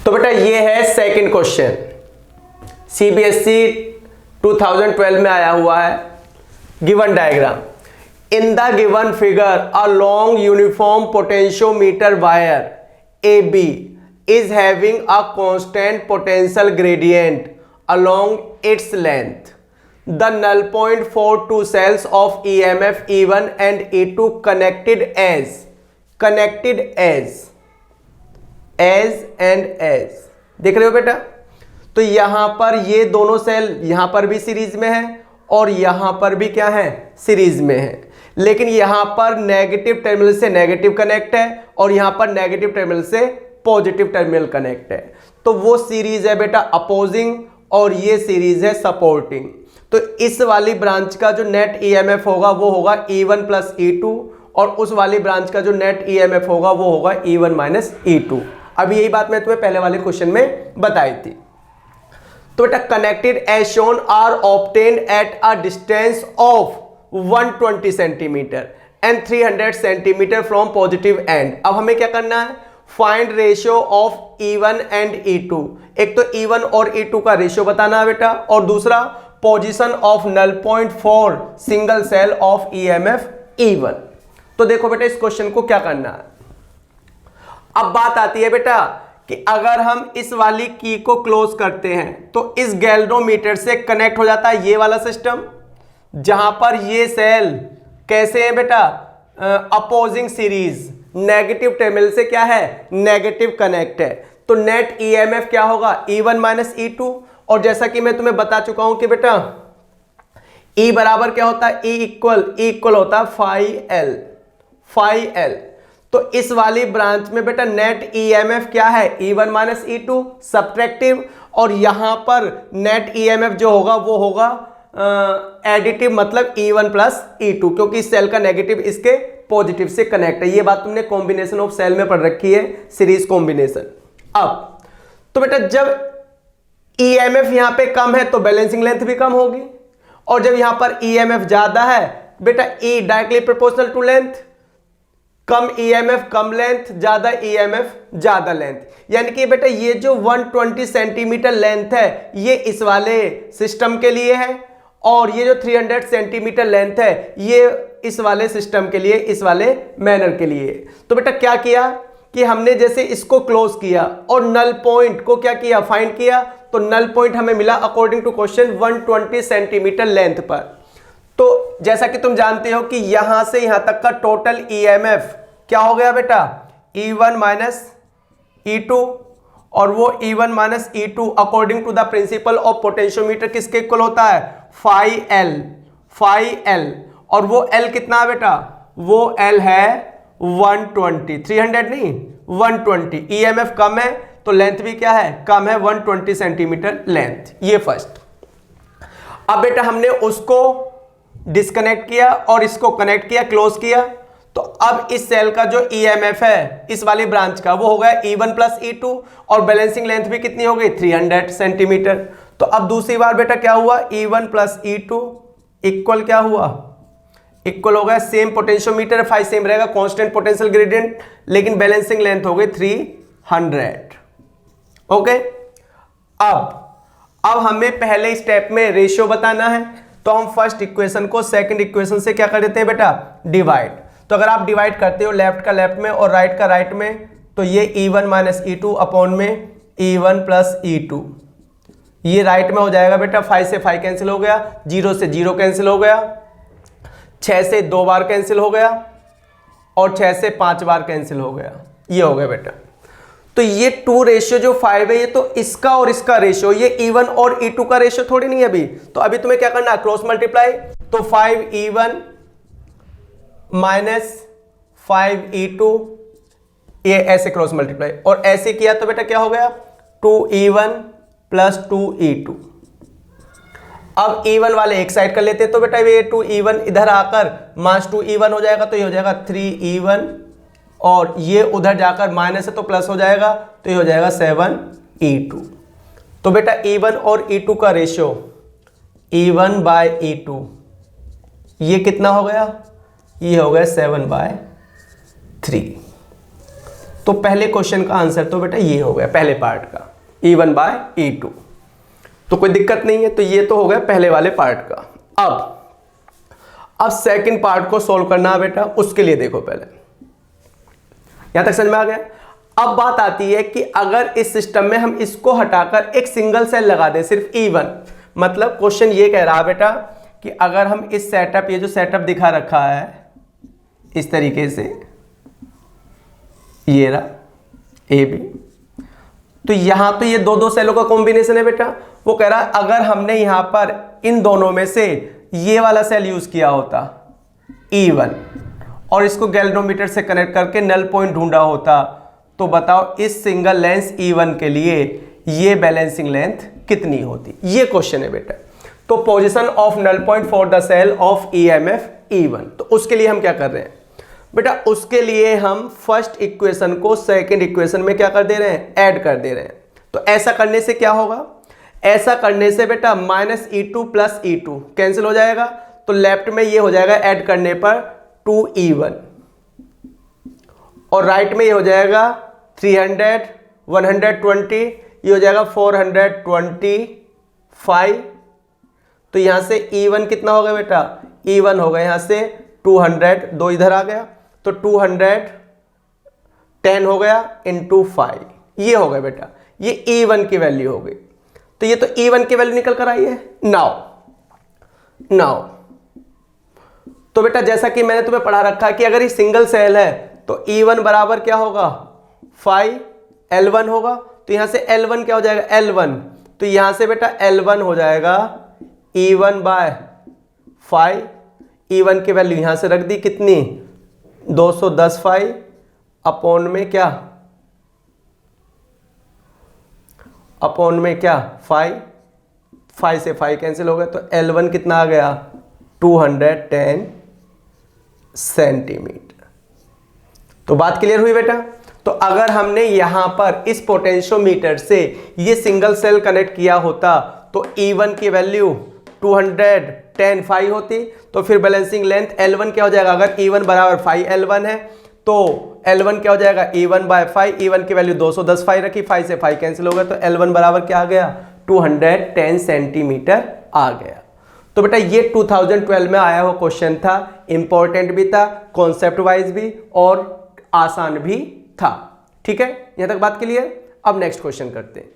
तो बेटा ये है सेकंड क्वेश्चन, सीबीएसई 2012 में आया हुआ है। Given diagram, in the given figure a long uniform potentiometer wire A B is having a constant potential gradient along its length. The null point for two cells of EMF E1 and E2 connected as देख रहे हो बेटा। तो यहां पर ये दोनों cell यहां पर भी सीरीज में है और यहां पर भी क्या है, सीरीज में है, लेकिन यहां पर नेगेटिव टर्मिनल से नेगेटिव कनेक्ट है और यहां पर नेगेटिव टर्मिनल से पॉजिटिव टर्मिनल कनेक्ट है। तो वो सीरीज है बेटा अपोजिंग और ये सीरीज है सपोर्टिंग। तो इस वाली ब्रांच का जो नेट ईएमएफ होगा वो होगा E1 प्लस E2 और उस वाली ब्रांच का जो नेट ईएमएफ होगा वो होगा E1 माइनस E2। अब यही बात मैं तुम्हें पहले वाले क्वेश्चन में बताई थी। तो बेटा connected as shown are obtained at a distance of 120 centimetre and 300 centimetre from positive end. अब हमें क्या करना है, find ratio of E1 and E2। एक तो E1 और E2 का रेशियो बताना है बेटा, और दूसरा position of null point for single cell of EMF E1। तो देखो बेटा इस क्वेश्चन को क्या करना है। अब बात आती है बेटा कि अगर हम इस वाली की को क्लोज करते हैं तो इस गैल्वेनोमीटर से कनेक्ट हो जाता है ये वाला सिस्टम, जहां पर ये सेल कैसे है बेटा, अपोजिंग सीरीज, नेगेटिव टर्मिनल से क्या है, नेगेटिव कनेक्ट है। तो नेट ईएमएफ क्या होगा, E1 माइनस E2। और जैसा कि मैं तुम्हें बता चुका हूं कि बेटा E बराबर क्या होता है, E इक्वल होता है phi L। तो इस वाली ब्रांच में बेटा नेट ईएमएफ क्या है, E1 माइनस E2 सब्ट्रैक्टिव, और यहां पर नेट ईएमएफ जो होगा वो होगा एडिटिव, मतलब E1 प्लस E2, क्योंकि सेल का नेगेटिव इसके पॉजिटिव से कनेक्ट है। ये बात तुमने कॉम्बिनेशन ऑफ सेल में पढ़ रखी है, सीरीज कॉम्बिनेशन। अब तो बेटा जब ईएमएफ यहां पे कम है तो बैलेंसिंग लेंथ भी कम होगी, और जब यहां पर ईएमएफ ज्यादा है बेटा E directly proportional to length, कम ईएमएफ कम लेंथ, ज्यादा ईएमएफ ज्यादा लेंथ। यानी कि बेटा ये जो 120 सेंटीमीटर लेंथ है ये इस वाले सिस्टम के लिए है, और ये जो 300 सेंटीमीटर लेंथ है ये इस वाले सिस्टम के लिए, इस वाले मैनर के लिए। तो बेटा क्या किया कि हमने जैसे इसको क्लोज किया और नल पॉइंट को क्या किया, फाइंड किया। तो नल पॉइंट हमें मिला according to question 120 centimetre length पर। तो जैसा कि तुम जानते हो कि यहां से यहां तक का टोटल ईएमएफ क्या हो गया बेटा, E1 माइनस E2, और वो E1 minus E2 according to the principle of potentiometer किसके इक्वल होता है, phi L। और वो L कितना है बेटा, वो L है 120, 300 नहीं 120। EMF कम है तो लेंथ भी क्या है, कम है, 120 सेंटीमीटर लेंथ। ये फर्स्ट। अब बेटा हमने उसको डिस्कनेक्ट किया और इसको कनेक्ट किया, क्लोज किया। तो अब इस सेल का जो EMF है इस वाली ब्रांच का वो हो गया E1 प्लस E2, और बैलेंसिंग लेंथ भी कितनी हो गई, 300 सेंटीमीटर। तो अब दूसरी बार बेटा क्या हुआ, E1 प्लस E2 इक्वल क्या हुआ, इक्वल हो गया, सेम पोटेंशियोमीटर, फाई सेम रहेगा, कांस्टेंट पोटेंशियल ग्रेडियंट, लेकिन बैलेंसिंग लेंथ हो गई 300। ओके। अब हमें पहले स्टेप में रेशियो बताना है, तो हम फर्स्ट इक्वेशन को सेकंड इक्वेशन से क्या कर देते हैं बेटा, डिवाइड। तो अगर आप डिवाइड करते हो लेफ्ट का लेफ्ट में और राइट का राइट में, तो ये E1 माइनस E2 अपॉन में E1 प्लस E2, ये राइट में हो जाएगा बेटा, 5 से 5 कैंसिल हो गया, 0 से 0 कैंसिल हो गया, 6 से 2 बार कैंसिल हो गया, और 6 से 5 बार कैंसिल हो गया। ये हो गया बेटा। तो ये 2 रेशियो जो 5 है ये तो इसका और इसका रेशियो, ये E1 और E2 का रेशियो थोड़ी नहीं है अभी। तो अभी तुम्हें क्या करना है, क्रॉस मल्टीप्लाई। तो 5E1 माइनस 5E2, ये ऐसे क्रॉस मल्टीप्लाई, और ऐसे किया तो बेटा क्या हो गया, 2E1 प्लस 2E2। अब E1 वाले एक साइड कर लेते हैं, तो बेटा ये 2E1 इधर आकर माइनस 2E1 हो जाएगा, तो ये हो जाएगा 3E1, और ये उधर जाकर माइनस है तो प्लस हो जाएगा, तो ये हो जाएगा 7E2। तो बेटा E1 और E2 का रेशियो E1 बाय E2 ये कितना हो गया, ये हो गया 7/3। तो पहले क्वेश्चन का आंसर तो बेटा ये हो गया पहले पार्ट का, E1/E2। तो कोई दिक्कत नहीं है, तो ये तो हो गया पहले वाले पार्ट का। अब सेकंड पार्ट को सॉल्व करना है बेटा, उसके लिए देखो पहले, यहां तक समझ में आ गया। अब बात आती है कि अगर इस सिस्टम में हम इसको हटाकर एक सिंगल सेल लगा दें, सिर्फ E1, मतलब क्वेश्चन ये कह रहा है बेटा कि अगर हम इस सेटअप, ये जो सेटअप दिखा रखा है इस तरीके से, ये रहा ए बी, तो यहां तो ये दो सेलों का कॉम्बिनेशन है बेटा। वो कह रहा है अगर हमने यहां पर इन दोनों में से ये वाला सेल यूज किया होता E1 और इसको गैल्वेनोमीटर से कनेक्ट करके नल पॉइंट ढूंढा होता, तो बताओ इस सिंगल लेंस E1 के लिए ये बैलेंसिंग लेंथ कितनी होती। ये क्वेश्चन है बेटा। तो position of null point for the cell of EMF E1, तो उसके लिए हम क्या कर रहे हैं बेटा, उसके लिए हम फर्स्ट इक्वेशन को सेकंड इक्वेशन में क्या कर दे रहे हैं, ऐड कर दे रहे हैं। तो ऐसा करने से क्या होगा, ऐसा करने से बेटा -E2 + E2 कैंसिल हो जाएगा, तो लेफ्ट में ये हो जाएगा ऐड करने पर 2E1 और राइट में ये हो जाएगा 300, 120, ये हो जाएगा 425। तो यहां से E1 कितना होगा बेटा, E1 होगा यहां से 200, 2 इधर आ गया तो 210 हो गया × 5, ये हो गया बेटा, ये E1 की वैल्यू हो गई। तो ये तो E1 की वैल्यू निकल कर आई है। नाउ तो बेटा जैसा कि मैंने तुम्हें पढ़ा रखा है कि अगर ये सिंगल सेल है तो E1 बराबर क्या होगा, 5L1 होगा। तो यहां से L1 क्या हो जाएगा, L1, तो यहां से बेटा L1 हो जाएगा E1/5। E1 की वैल्यू यहां से रख दी कितनी, 210 अपॉन में क्या, 5 से 5 कैंसिल हो गया, तो L1 कितना आ गया, 210 सेंटीमीटर। तो बात क्लियर हुई बेटा। तो अगर हमने यहां पर इस पोटेंशियोमीटर से ये सिंगल सेल कनेक्ट किया होता तो E1 की वैल्यू 210 होती, तो फिर बैलेंसिंग लेंथ L1 क्या हो जाएगा, अगर E1 बराबर 5L1 है तो L1 क्या हो जाएगा, E1/5, E1 की वैल्यू 210 रखी, 5 से 5 कैंसिल हो गया, तो L1 बराबर क्या आ गया, 210 सेंटीमीटर आ गया। तो बेटा ये 2012 में आया हुआ क्वेश्चन था, इंपॉर्टेंट भी था, कॉन्सेप्ट वाइज भी और आसान भी था। ठीक है, यहां तक बात क्लियर। अब नेक्स्ट क्वेश्चन करते हैं।